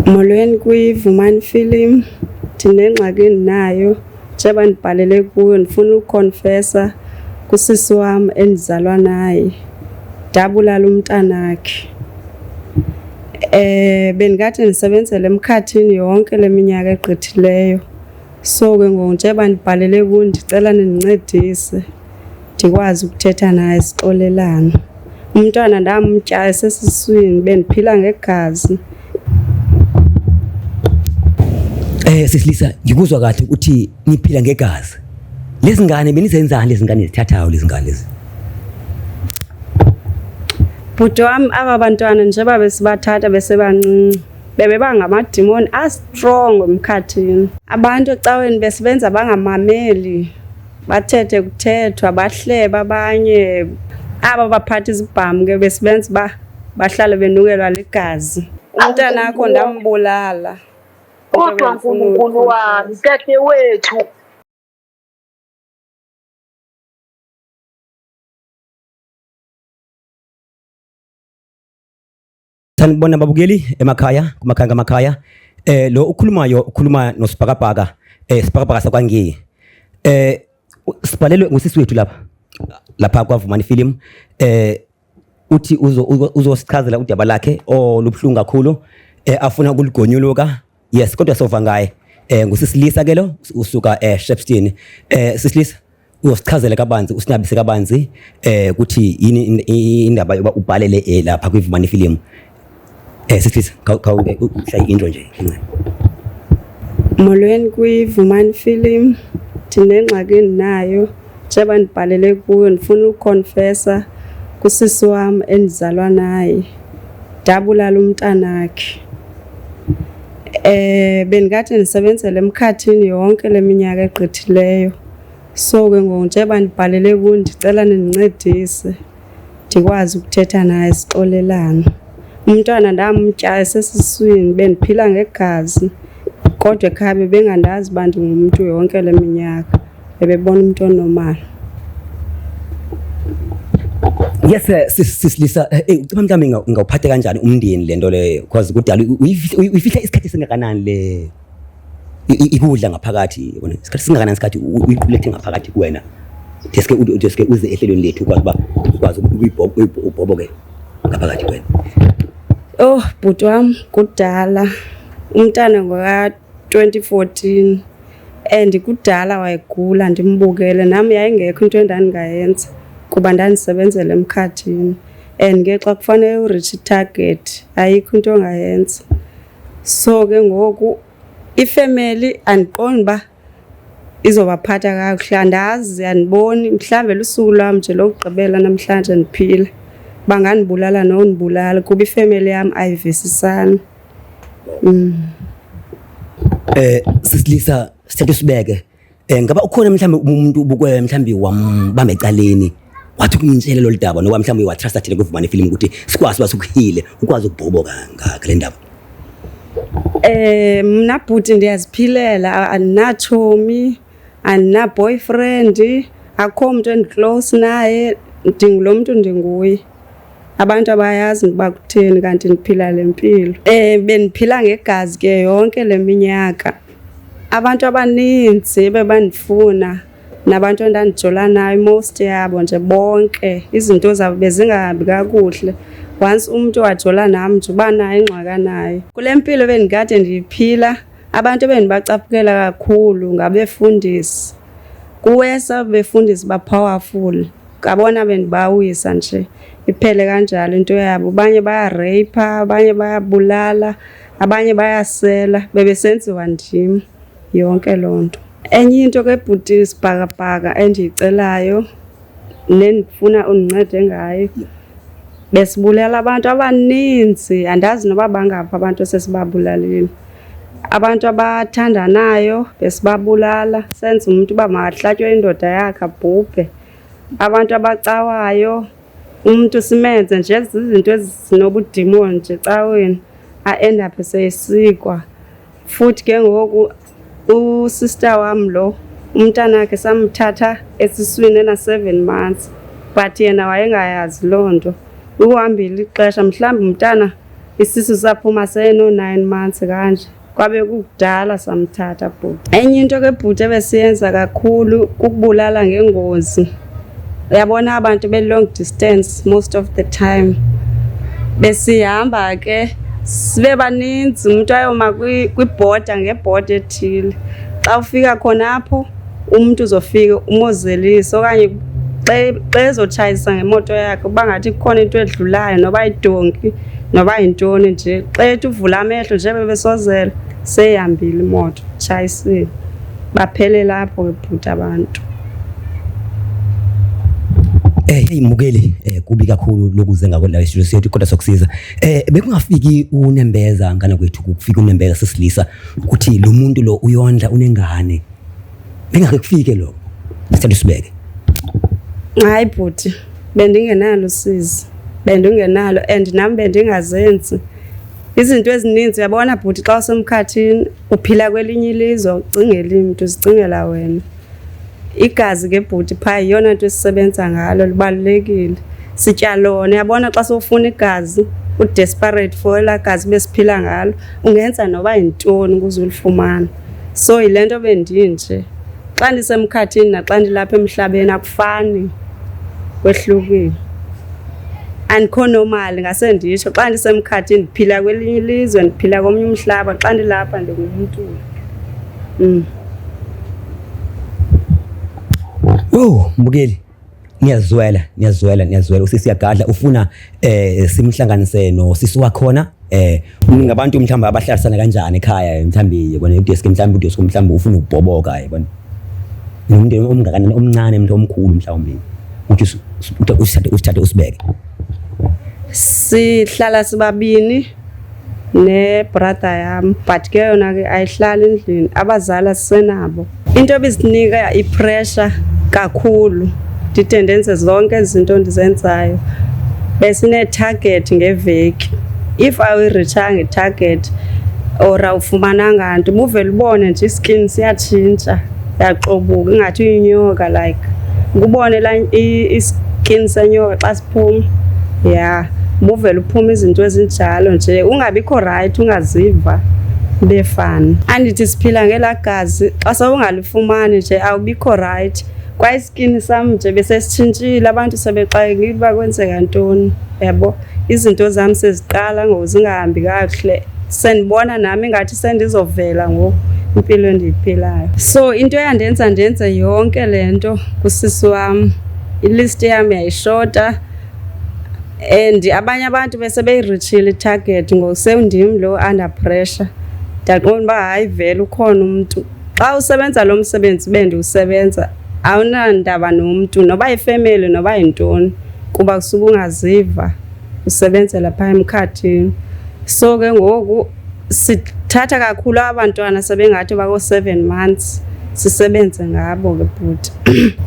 Molweni kwi-Vumani Film, ndinengxaki endinayo njengoba ndibhalele kuyo. Ndifuna ukukonfesa kusisi wam endizalwa naye, ndabulala umntanakhe. Bendikade ndisebenzela emkhathini yonke le minyaka egqithileyo, so ke ngoku njengoba ndibhalele kuyo ndicela nindincedise ndikwazi ukuthetha naye sixolelane. Umntwana ndamtya esesiswini, bendiphila ngegazi. Sisilisa, ngikuzwa kahle ukuthi niphila ngegazi. Lezi ngane benizenzani lezi ngane zithathayo lezi ngane lezi? Bhuti wami, aba bantwana njengoba besibathatha besebancinci bebebangamadimoni astrong emkhathini. Abantu ecaweni besebenza bangamameli, bathethe kuthethwa, bahleba abanye. Aba baphatha izibhamu ke besebenza bahlale benukelwa ligazi. Umntana akho ndambulala. Kodwa uNkulunkulu wami, Tata wethu. Sanibona babukeli emakhaya, kumakhaya ngamakhaya. Lo ukhuluma noSibhakabhaka, Sibhakabhaka sakwangiye. Sibhalelwe ngusisi wethu lapha kwaVumani Film. Uthi uzosichazela udaba lakhe olubhlungu kakhulu, afuna ukuligonyuluka. Yes, kodwa sova ngaye. Ngusisilisa ke lo usuka Shepstone. Sisilisa uyosichazela kabanzi, usinabise kabanzi ukuthi yini indaba yoba ubhalele lapha kwiVumani Film. Sisilisa uhlaya intro nje. Molweni kwi-Vumani Film, ndinengxaki endinayo njengoba ndibhalele kuyo. Ndifuna ukukonfesa kusisi wam endizalwa naye, ndabulala umntanakhe. Bendikade ndisebenzela emkhathini yonke le minyaka egqithileyo, so ke ngoku njengoba ndibhalele kuyo ndicela nindincedise ndikwazi ukuthetha naye sixolelane. Umntwana ndamtya esesiswini, bendiphila ngegazi, kodwa ekhaya bebengandazi uba ndingumntu yonke le minyaka, bebebona umntu onormal. Yes, Sisilisa, ucaba mhlawumbe ngawuphathe kanjani umndeni lento leyo, because kudala uyifihla isikhathi singakanani le ikudla ngaphakathi, yabona isikhathi singakanani isikhathi uyiqulethe ngaphakathi kuwena, deske uze ehlelweni lethu ukwazi ukuyibhoboke ngaphakathi kuwena. Oh bhuti wami, kudala umntana ngoka-2014 and kudala wayegula ndimbukele, nami yayingekho into endandingayenza kuba ndandisebenzela emkhathini, and ke xa kufanele uriche itarget ayikho into ongayenza. So ke ngoku ifamily andiqondi uba izobaphatha kakuhle, andazi, andiboni mhlawumbe lusuku lwam nje lokugqibela namhlanje ndiphila bangandibulala nondibulala kuba ifamily yam ayivisisani. Sisilisa, sithathe sibeke, ngaba ukhona mhlawumbe umuntu ubukwe mhlawumbe wambamba ecaleni wathi kumintshele lo daba noba mhlawumbe watrust thina kwiVumani Film ukuthi sikwazi basukuhile ukwazi ukubhoboka ngale ndaba? Mna bhuti ndiyaziphilela, andinatshomi, andina-boyfriend, akho mntu endiclose naye, ndingulo mntu ndinguye. Abantu abayazi ukuba kutheni kanti ndiphila le mpilo. Bendiphila ngegazi ke yonke le minyaka. Abantu abaninzi bebandifuna, nabantu endandijola nayo, most yabo nje bonke izinto zabo bezingahambi kakuhle. Once umuntu wajola nam nje uba nayo ingxaka naye. Kule mpilo bendikade ndiyiphila, abantu bendibacaphukela kakhulu ngabefundisi. Kuwesa befundisi ba-powerful, ngabona bendibawisa nje iphele kanjalo into yabo. Abanye bayarape, abanye bayabulala, abanye bayasela, bebesenziwa ndim yonke loo nto. Enye into ke bhuti Sibhakabhaka endiyicelayo nendifuna undincede ngayo, besibulela abantu abaninzi, andazi noba bangaphi abantu esesibabulalile. Abantu abathandanayo besibabulala, senza umuntu uba mahlatywe indoda yakhe abhubhe. Abantu abacawayo, umuntu simenze nje izinto ezinobudimoni nje ecaweni, a-end up seyisikwa. Futhi ke ngoku usister wam lo, umntanakhe samthatha esiswini ena-7 months, but yena wayengayazi loo nto. Uhambile ixesha, mhlawumbi umntana isisu saphuma seno 9 months kanje. Kwabe kukudala samthatha bhuti. Enye into ke bhuti ebesiyenza kakhulu ukubulala ngengozi. Uyabona abantu be long distance most of the time. Besihamba ke sibe baninzi umuntu ayoma kwiborder ngeborder ethile. Xa ufika khona apho umuntu uzofika umozelisa okanye xa ezotshayisa ngemoto yakhe kuba ngathi kukhona into edlulayo noba idonki noba intoni nje xa ethi uvula amehlo nje bebesozela seyihambile imoto tshayisile baphele lapho ke bhuti abantu. Hey Mugeli kubi kakhulu lokuze ngako la studio sethu kodwa sokusiza. Bekungafiki uNembeza ngana kwethu kufika uNembeza sesilisa ukuthi lo muntu lo uyondla unengane. Bengake kufike lo. Sicela usibeke. Hayi bhuti bendingenalo usizi. Bendingenalo and nami bendingazenzi. Izinto ezininzi uyabona bhuti xa usemkhathini uphila kwelinye ilizwe ucingela umuntu uzicingela wena. Igazi ke bhuti pha iyona into esisebenza ngalo libalulekile. Sitya lona uyabona xa sofuna igazi desperate for la gazi besiphila ngalo ungenza noba intoni ukuze ulifumane. So yilento bendinje. Xa ndisemkhathini naxa ndilapha emhlabeni akufani kwehlukile. Andikho normal ngase ndisho xa ndisemkhathini ndiphila kwelinye ilizwe ndiphila komnye umhlaba xa ndilapha ndingumuntu. Mugeli niyazwela usisiyagadla ufuna simhlanganise no sisi wakhona ngabantu mhlamba abahlarisana kanjani ekhaya mhlambi yabona udesk mhlamba udesk mhlamba ufuna ukubhoboka yabona umuntu omngakanani omncane umuntu omkhulu mhlawumbe uthi usithathe usibeke. Sihlala sibabini ne brother yami but ke yona ke ayihlala endlini abazali sisenabo. Into ebisinika ipressure kakhulu ndide ndenze zonke izinto ndizenzayo. Besine target ngeveki. If awuyireachanga itarget or awufumananga nto uvele ubone nje iskin siyatshintsha yaqobuka ingathi uyinyoka like ukubone la iskin senyoka xa siphuma uvele uphuma izinto ezinjalo nje ungabikho right ungaziva befana. Andithi siphila ngelagazi xa sawungalifumani nje awubikho right. Kwa iskin sami nje bese sitshintshile abantu sebexakekile ba kwenzeka ntoni yabo. Izinto zami seziqala ngozingahambi kahle senibona nami ngathi sendizovela impilo endiyiphilayo. So into eyandenza ndenze yonke lento kusisi wami ilist yami yayishota and abanye abantu bese beyireachile itarget ngokusendim lo under pressure. Ndaqonda uba hayi vele ukhona umuntu xa usebenza lo msebenzi bendiwusebenza awunandaba nomuntu noba ifamily noba intoni kuba kusuka ungaziva usebenzela pha emkhathini. So ke ngoku sithatha kakhulu abantwana sebengathi bako 7 months sisebenze ngabo ke bhuti.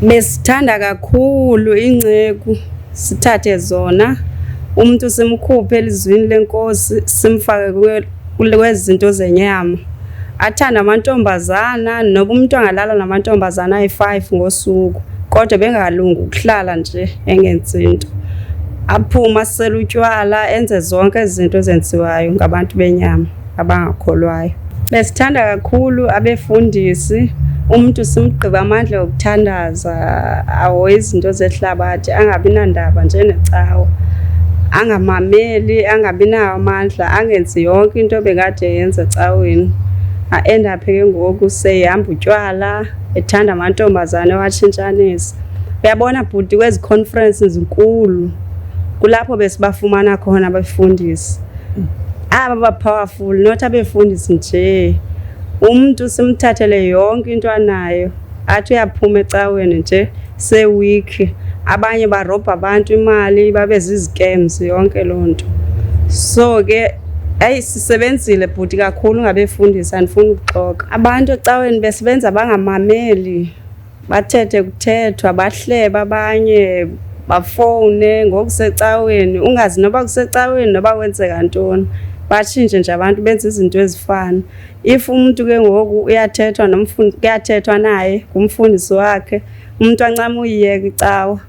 Besithanda kakhulu ingceku sithathe zona umuntu simkhuphe elizwini lenkosi simfake kwezinto zenyama. Athanda amantombazana noba umuntu angalala namantombazana ayi5 ngosuku kodwa bengalungi ukuhlala nje engenzi into. Aphuma sisela utywala enze zonke izinto ezenziwayo ngabantu benyama abangakholwayo. Besithanda kakhulu abefundisi umuntu simgqiba amandla okuthandaza awo izinto zehlabathi angabi nandaba nje necawa angamameli angabi nawo amandla angenzi yonke into bekade yenza ecaweni. End up ke ngoku seyihamba utywala ethanda amantombazane watshintshanisa. Uyabona bhuti kwezi conferences inkulu kulapho besibafumana khona abafundisi aba powerful not abefundisi nje. Umuntu simthathele yonke into anayo athi uyaphuma ecaweni nje se-week. Abanye barobha abantu imali babezi scams yonke lonto. So ke sisebenzile bhuti kakhulu ngabefundisi andifuna ukuxoka. Abantu ecaweni besebenza bangamameli bathethe kuthethwa bahleba abanye bafone ngokusecaweni ungazi noba kusecaweni noba kwenzeka ntoni. Batshintshe nje abantu benza izinto ezifana. If umuntu ke ngoku uyathethwa nomfundi kuyathethwa naye kumfundisi wakhe umuntu ancama uyiyeka icawa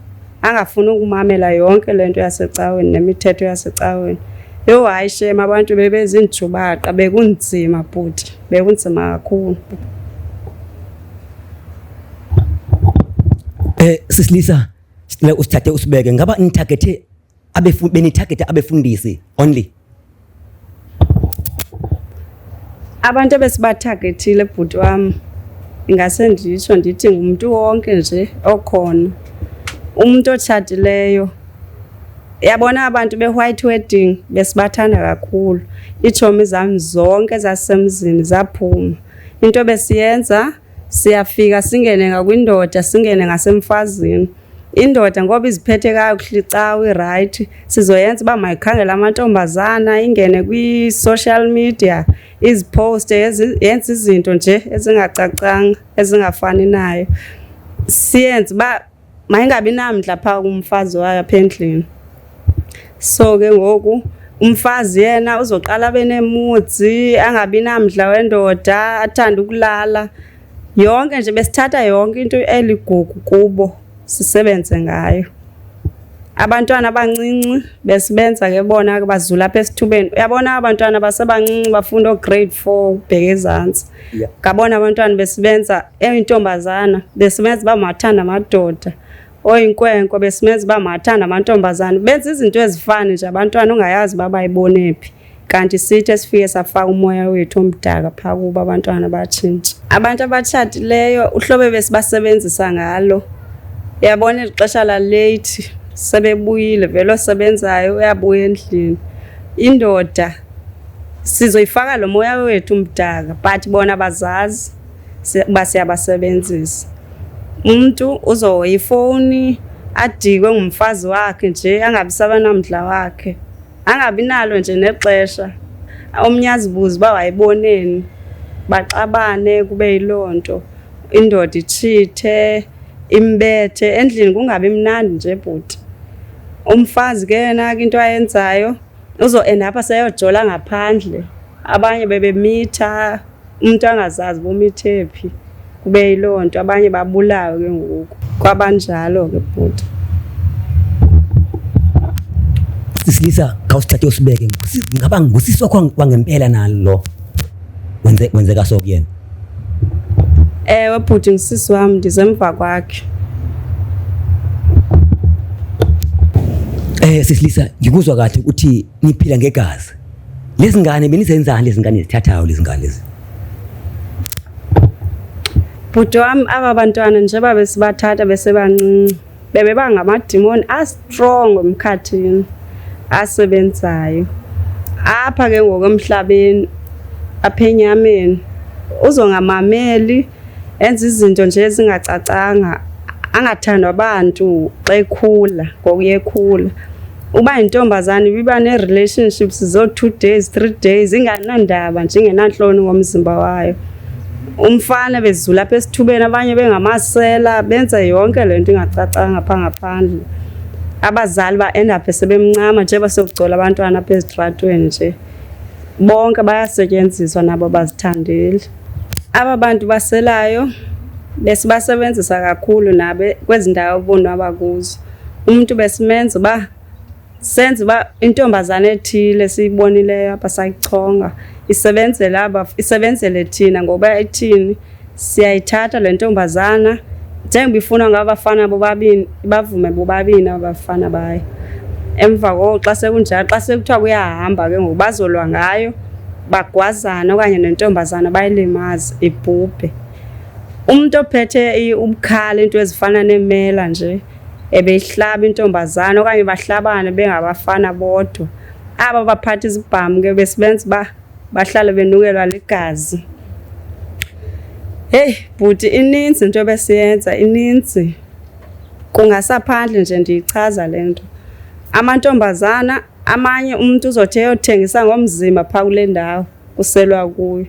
angafuni ukumamela yonke lento yasecaweni nemithetho yasecaweni. Yo hayi shame abantu bebezinjubaqa bekunzima bhuti bekunzima kakhulu. Sisilisa sicela usithathe usibeke ngaba nitargete benitargete abefundisi only. Abantu ebesibatargetile bhuti wami ingase nditsho ndithi ngumuntu wonke nje okhona. Umuntu otshatileyo yabona abantu be-white wedding besibathanda kakhulu. Iitshomi zami zonke zasemzini zaphuma. Into besiyenza siyafika singene ngakwindoda singene ngasemfazini. Indoda ngoba iziphethe kakuhle cawe right sizoyenza uba mayikhangela amantombazana ingene kwi-social media iziposte yenza izinto nje ezingacacanga ezingafani nayo. Siyenza uba mayingabi namdla phaa kumfazi wayo apha endlini. So ke ngoku umfazi yena uzoqala abe nemudzi angabi namdla wendoda athanda ukulala. Yonke nje besithatha yonke into eligugu kubo sisebenze ngayo. Abantwana abancinci besibenza ke bona ke bazula apha esithubeni. Uyabona abantwana basebancinci bafunda grade 4 ubheke ezantsi. Ngabona abantwana besibenza eyintombazana besibenza bamathanda amadoda. Oyinkwenkwe besimenza uba mathanda amantombazana benza izinto ezifana nje abantwana ungayazi babayibonephi kanti sithi esifike safaka umoya wethu omdaka phaa kuba abantwana batshintsha. Abantu abatshatileyo uhlobo besibasebenzisa ngalo yabona ixesha la late sebebuyile vele osebenzayo uyabuya endlini. Indoda sizoyifaka lo moya wethu omdaka but bona bazazi basiyabasebenzisa. Umuntu uzohoya ifoni adikwe ngumfazi wakhe nje angabi sabanamdla wakhe angabi nalo nje nexesha omnyazibuzi ba wayiboneni baxabane kube yilonto indoda ichithe imbethe endlini kungabi mnandi nje bhuti. Umfazi ke yena into ayenzayo uzoenda apha seyojola ngaphandle abanye bebemitha umuntu angazazi bomithephi kube yilonto abanye babulawe ke ngoku kwabanjalo ke bhuti. Sisilisa khawusithathe usibeke ngaba ngusisi wakho kwangempela nalo wenzeka so kuyena. Ewe bhuti ngisisi wami ndizemva kwakhe. Sisilisa ngikuzwa kahle ukuthi niphila ngegazi. Lezi ngane benizenzani lezi ngane zithathayo lezi ngane lezi? Bhuti wami aba bantwana njengoba besibathatha besebancinci bebebangamadimoni strong emkhathini asebenzayo. Apha ke ngokwemhlabeni apha enyameni uzongamameli enza izinto nje ezingacacanga angathandwa abantu xa ekhula ngokuyekhula. Uba intombazana ibiba ne-relationships zo 2 days 3 days inganandaba nje ingenanhloni ngomzimba wayo. Umfana bezula apha esithubeni abanye bengamasela benza yonke lento ingacacanga pha ngaphandle. Abazali ba-end up sebemncama nje basokugcola abantwana apha ezitratweni nje. Bonke bayasetyenziswa nabo bazithandile. Aba bantu baselayo besibasebenzisa kakhulu nabe kwezi ndawo bonwaba kuzo. Umuntu besimenza uba senze uba intombazana ethile siyibonileyo apha sayichonga isebenzele thina ngoba ithini siyayithatha le ntombazana njengoba ifuna ngabafana bobabini bavume bobabini abafana bayo. Emva koko xa sekunjalo xa sekuthiwa kuyahamba ke ngoku bazolwa ngayo bagwazana okanye nentombazana bayilimazi ibhubhe. Umuntu ophethe ubukhala into ezifana nemela nje ebeyihlaba intombazana okanye bahlabane bengabafana bodwa. Aba baphatha izibhamu ke besibenza ba bahlale benukelwa ligazi. Hey bhuti ininzi into besiyenza ininzi. Kungasaphandle nje ndiyichaza lento. Amantombazana amanye umuntu uzothi eyothengisa ngomzimba phaa kule ndawo kuselwa kuyo.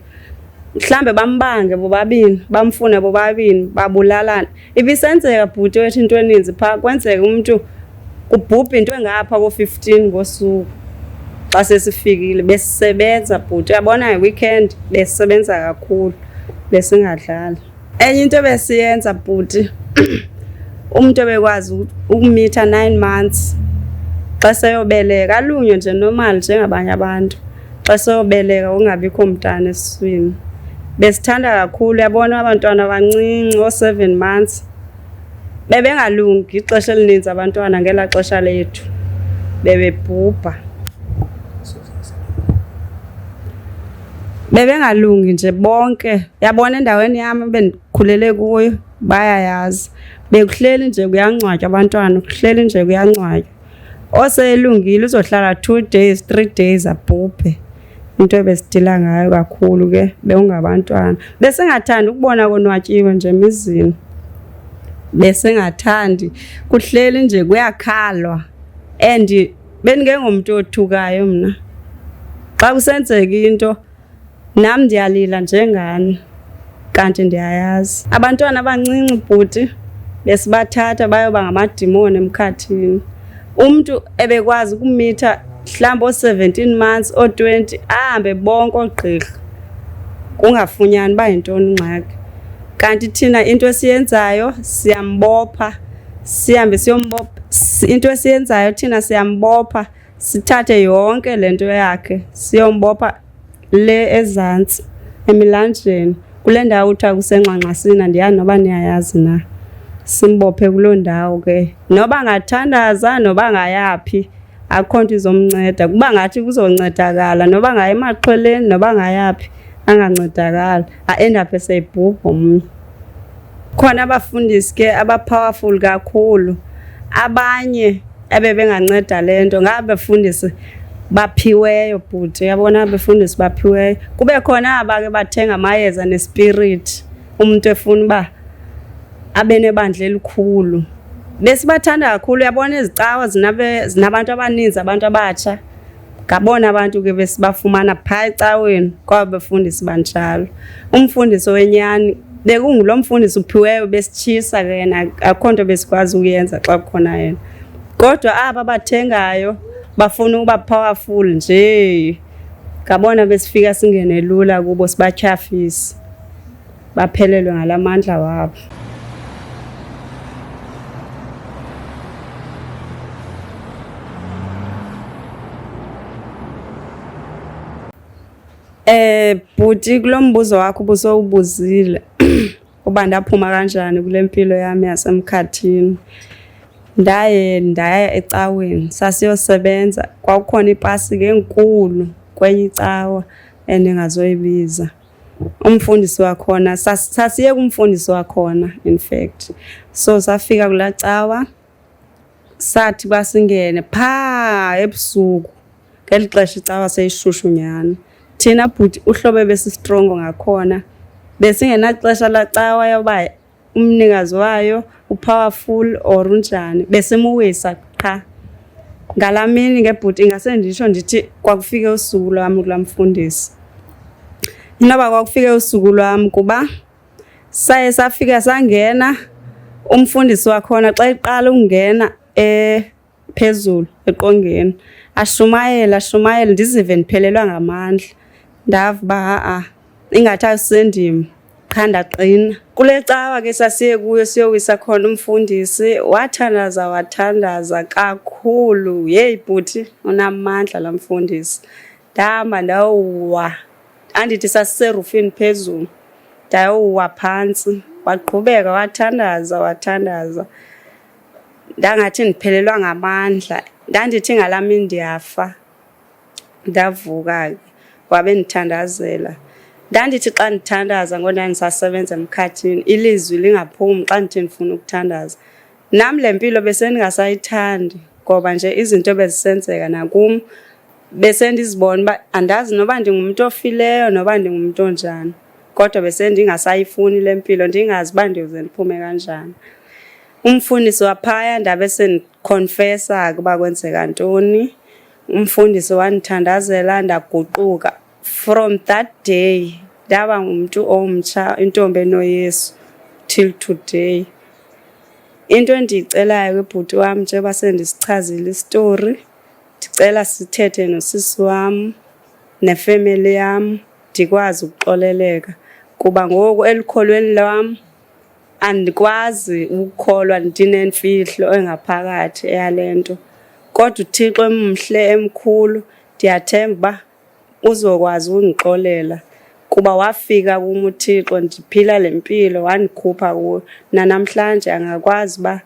Mhlambe bambange bobabini bamfune bobabini babulalana. Ibisenzeka bhuti wethu into eninzi phaa kwenzeka umuntu kubhubha into engapha ko-15 ngosuku. Xa sesifikile besisebenza bhuti uyabona ngeweekend besisebenza kakhulu besingadlali. Enye into besiyenza bhuti umuntu ebekwazi ukumitha 9 months xa seyobeleka alunywe nje normal njengabanye abantu. Xa seyobeleka ungabikho mntana esiswini. Besithanda kakhulu yabona abantwana abancinci o7 months. Bebengalungi ixesha elininzi abantwana ngela xesha lethu. Bebebhubha. Bebengalungi nje bonke. Yabona endaweni yami bendikhulele kuyo bayayazi. Bekuhleli nje kuyangcwatywa abantwana, kuhleli nje kuyangcwatywa. Oseyilungile uzohlala 2 days, 3 days abhubhe. Into ebesidila ngayo kakhulu ke bewungabantwana. Besengathanda ukubona konwatyiwe nje emizini. Besengathandi kuhleli nje kuyakhalwa. And bengingengomuntu othukayo mina. Xa kusenzeka into nami ndiyalila njengani kanti ndiyayazi. Abantwana abancinci bhuti besibathatha bayoba ngamadimoni emkhathini. Umuntu ebekwazi ukumitha mhlawumbe o17 months o20 ahambe bonke ogqirha kungafunyani ba yintoni ingxaki. Kanti thina into esiyenzayo siyambopha, sihambe siyombopha. Into esiyenzayo thina siyambopha, sithathe yonke lento yakhe siyombopha le ezantsi emilanjeni kule ndawo uthiwa kusenxanxasini andiyani noba niyayazi na. Simbophe kuloo ndawo ke noba ngathandaza noba ngayaphi akho nto izomnceda. Kuba ngathi kuzoncedakala noba ngaye emaxhweleni noba ngayaphi angancedakala a-end-up eseyibhubha omnye. Khona abafundisi ke abapowerful kakhulu. Abanye ebebenganceda lento ngabefundisi baphiweyo bhuti yabona befundisi baphiweyo. Kube khona abake bathenga amayeza nespirit umuntu efuna uba abe nebandla elikhulu. Besibathanda kakhulu yabona izicawa zinabantu abaninzi abantu abatsha. Ngabona abantu ke besibafumana phaa ecaweni kwaba befundisi banjalo. Umfundisi wenyani bekungulo mfundisi uphiweyo besitshisa ke yena akho nto besikwazi ukuyenza xa kukhona yena. Kodwa aba bathengayo bafuna ukuba powerful nje. Ngabona besifika singene lula kubo sibatyhafisa. Baphelelwe ngalamandla wabo. Bhuti kulombuzo wakho busowubuzile uba ndaphuma kanjani kule mpilo yami yasemkhathini. Ndaya ecaweni sasiyosebenza kwakukhona ipasi ke enkulu kwenye icawa endingazoyibiza. Umfundisi wakhona sasiye kumfundisi wakhona in fact. So safika kula cawa sathi basingene phaa ebusuku ngeli xesha icawa seyishushu nyani. Thina bhuti uhlobo besistrongo ngakhona besingenaxesha lacawa yoba umnikazi wayo upowerful or unjani besimuwisa qha. Ngalamini ngebhuti ngasendisho ndithi kwakufike usuku lwami kulamfundisi. Inoba kwakufike usuku lwami kuba saye safika sangena umfundisi wakhona xa iqala ukungena phezulu eqongeni ashumayela ndizive ndiphelelwa ngamandla. Ndava ingathi asendimi qha ndaqina. Kule cawa ke sasiye kuyo siyowisa khona umfundisi wathandaza kakhulu. Hey bhuti unamandla lamfundisi. Ndahamba ndawuwa andithi sasiserufini phezulu ndawuwa phantsi waqhubeka wathandaza. Ndangathi ndiphelelwa ngamandla. Ndandithi ngalamini ndiyafa. Ndavuka ke wabe ndithandazela. Ndandithi xa ndithandaza ngoba ndisasebenza emkhathini ilizwi lingaphumi xa ndithi ndifuna ukuthandaza. Nami le mpilo besendingasayithandi ngoba nje izinto bezisenzeka nakum besendizibona uba andazi noba ndingumuntu ofileyo noba ndingumuntu onjani. Kodwa besendingasayifuni le mpilo ndingazi uba ndiyoze ndiphume kanjani. Umfundisi waphaya ndabe sendiconfessa ukuba kwenzeka ntoni. Umfundisi wandithandazela ndaguquka. From that day ndaba ngumuntu omtsha intombi enoYesu till today. Into endiyicelayo kwibhuti wami njengoba sendisichazile istory ndicela sithethe nosisi wam nefamily yam ndikwazi ukuxoleleka kuba ngoku elikholweni lwam andikwazi ukukholwa ndinemfihlo engaphakathi eyalento Kodwa uThixo emhle emkhulu ndiyathemba uzokwazi undixolela kuba wafika kum uThixo ndiphila lempilo wandikhupha kuyo. Nanamhlanje angakwazi uba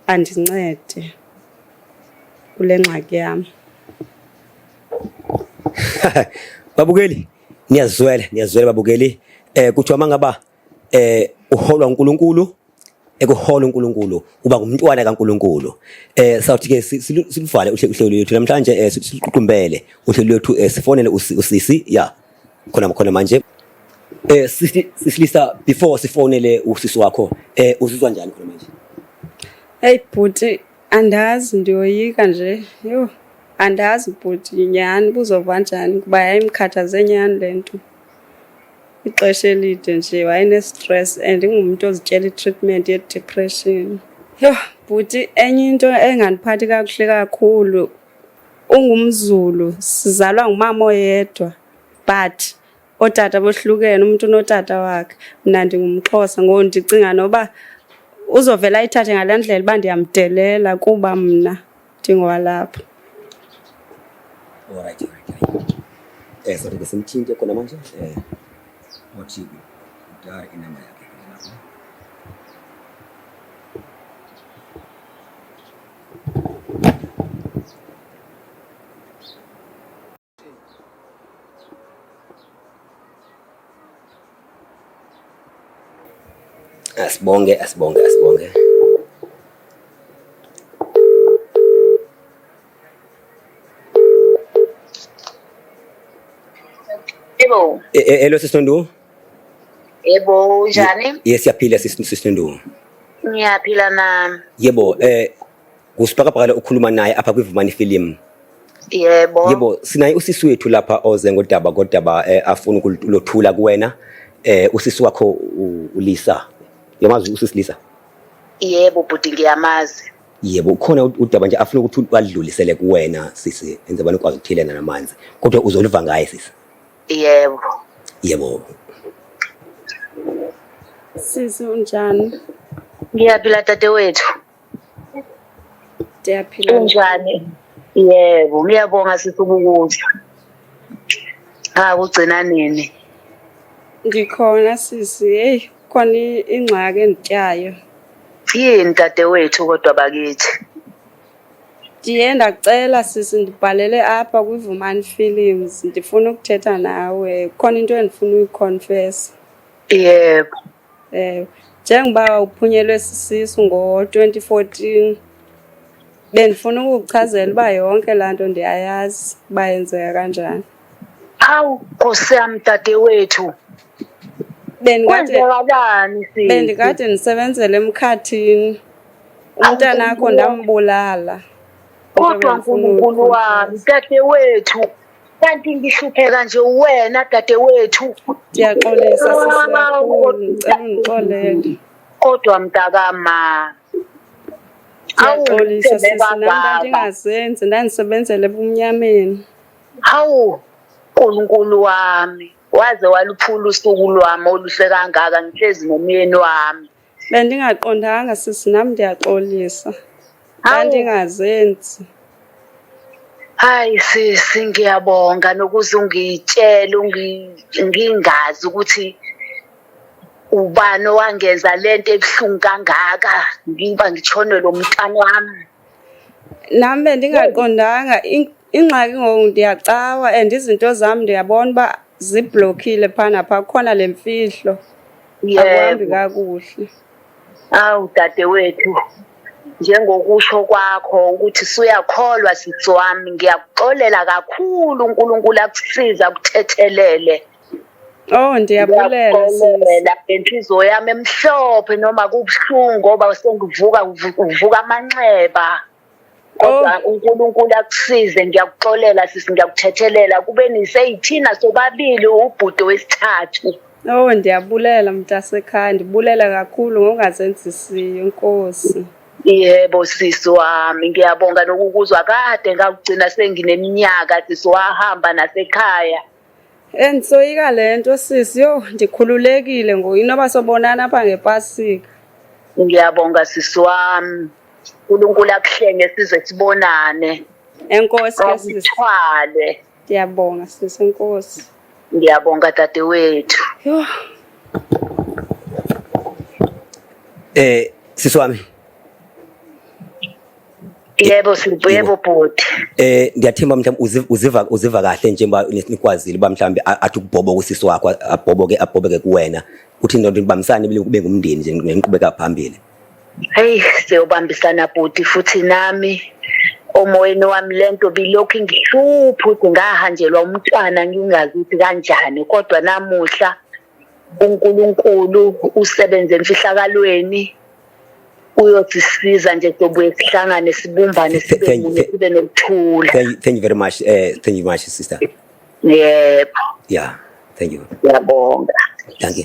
andincede kule ngxaki yam. Babukeli niyazwela babukeli kuthiwa mangaba uholwa uNkulunkulu ekuhola uNkulunkulu uba ngumntwana kaNkulunkulu. Sawuthi ke siluvale uhlelo lethu namhlanje siququmbele uhlelo lethu sifonele usisi ya khona manje sisilisa before sifonele usisi wakho uzizwa njani khona manje? Hey bhuti andazi ndiyoyika nje yo andazi bhuti nyani buzova njani kuba yayimkhathaze nyani lento ixesha elide nje wayene stress and ingumuntu ozityela i-treatment ye depression. Yo bhuti enye into engandiphathi kakuhle kakhulu ungumZulu sizalwa ngumama oyedwa but otata bohlukene umuntu unotata wakhe mina ndingumXhosa ngo ndicinga noba uzovela ayithathe ngalendlela uba ndiyamdelela kuba mna ndingowalapha. Alright. So ke simthinte khona manje wathi udala inamba yakhe lapha. Asibonge. Yebo. Hello Sisondu. Yebo, njani? Yes, siyaphila Sisondu. Ngiyaphila nami. Yebo, kusibhakabhaka ukhuluma naye apha kwiVumani Film. Yebo, sinaye usisi wethu lapha oze ngodaba afuna ukulothula kuwena. Usisi wakho uLisa. Yamazi usisi Lisa? Yebo bhuti ngiyamazi. Yebo, ukhona udaba nje afuna ukuthi wadlulisele kuwena sisi enze bani ukwazi ukuthilena namanzi. Kodwa uzoliva ngaye sisi. Yebo. Sisi unjani? Ngiyaphila dadewethu. Ndiyaphila. Unjani? Yebo, ngiyabonga sisi ukuthi. Ugcina nini? Ngikhona sisi. Hey, khona ingxaki endityayo. Yini dadewethu kodwa bakithi? Ndiye ndacela sisi ndibhalele apha kwiVumani Films ndifuna ukuthetha nawe. Khona into endifuna uyiconfess. Yebo. Njengoba uphunyelwe sisisu ngo-2014 bendifuna ukukuchazela uba yonke laa nto ndiyayazi uba yenzeka kanjani. Hawu Nkosi yami dadewethu. Kwenzakalani sisi? Bendikade ndisebenzela emkhathini. Umntana wakho ndambulala. Kodwa uNkulunkulu wami dadewethu kanti ngihlupheka nje wena dadewethu. Ndiyaxolisa sisi kakhulu ngicela undixolele. Kodwa mntakama. Ndiyaxolisa sisi nami ndingazenzi ndandisebenzela ebumnyameni. Hawu uNkulunkulu wami waze waluphula usuku lwami oluhle kangaka ngihlezi nomyeni wami. Bendingaqondanga sisi nami ndiyaxolisa. Ndingazenzi. Hayi sisi ngiyabonga nokuze ungitshele ngingazi ukuthi ubani owangenza lento ebuhlungu kangaka ngiba ngitshone lo mntana wami. Nami bendingaqondanga ingxaki ngoku ndiyacawa and izinto zami ndiyabona uba ziblockile phana pha khona lemfihlo. Akuhambi kakuhle. Awu dadewethu njengokusho kwakho ukuthi suyakholwa sisi wami ngiyakuxolela kakhulu uNkulunkulu akusiza ukuthethelele. Ndiyabulela sisi. Inhliziyo yami emhlophe noma kubuhlungu ngoba sengivuka amanxeba. Kodwa uNkulunkulu akusize ngiyakuxolela sisi ngiyakuthethelela kube niseyithina sobabili ubhudo wesithathu. Ndiyabulela mntasekhaya ndibulela kakhulu ngokungazenzisiyo Nkosi. Yebo sisi wami ngiyabonga nokukuzwa kade ngakugcina sengineminyaka sisi wahamba nasekhaya. Ndisoyika lento sisi ndikhululekile inoba sobonana apha ngePasika. Ngiyabonga sisi wami. uNkulunkulu akuhlenge size sibonane. Enkosi ke sisi. Awuthwale. Ngiyabonga sisi, enkosi. Ngiyabonga dadewethu. Yho. Sisi wami. Yebo Sipho, yebo bhuti. Ndiyathemba mhlawumbe uziva kahle njengoba nikwazile ba mhlawumbe athi ukubhoboka usisi wakho abhobeke kuwena. Uthi into nibambisane kube ngumndeni nje ngiqhubeka phambili. Hey, siyobambisana bhuti futhi nami omoyeni wami lento bilokhu ngihlupha ukuthi ngahanjelwa umntwana ngingazi ukuthi kanjani, kodwa namuhla uNkulunkulu usebenze emfihlakalweni uyosisiza nje sobuye sihlangane sibumbane sibe munye sibe nokuthula. Thank you very much. Thank you very much sister. Yebo. Yeah, thank you. Ngiyabonga. Thank you.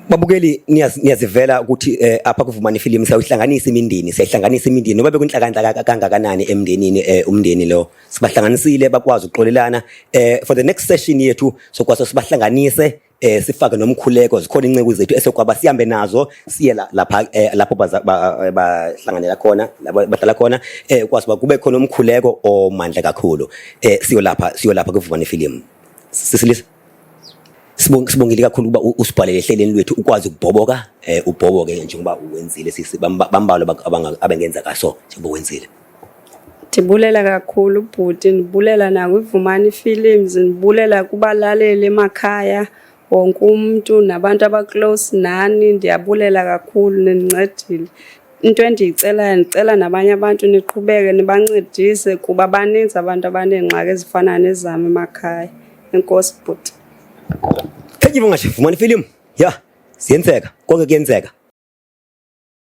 Babukeli niyazivela ukuthi apha kuvumani film sayihlanganisa imindeni noba bekunhlakahla kangakanani emndenini umndeni lo sibahlanganisile bakwazi ukuxolelana for the next session yethu sokwaso sibahlanganise sifake nomkhuleko zikhona inceke zethu esokwaba sihambe nazo siye lapho bahlanganela khona labo bahlala khona kwazi kube khona umkhuleko omandla kakhulu siyolapha kuvumani film sisilisa sibongile kakhulu kuba usibhalele ehleleni lwethu ukwazi ukubhoboka ubhoboke njengoba uwenzile sisi bambalo abengenza kaso njengoba wenzile. Ndibulela kakhulu bhuti, ndibulela nakwivumani films, ndibulela kubalaleli emakhaya wonke umuntu nabantu abaclose nani, ndiyabulela kakhulu nindincedile. Into ndicela nabanye abantu niqhubeke nibancedise kuba baninzi abantu abanengxaki ezifana nezami emakhaya. Enkosi bhuti. Thank you very much Vumani film. Yeah, siyenzeka konke kuyenzeka.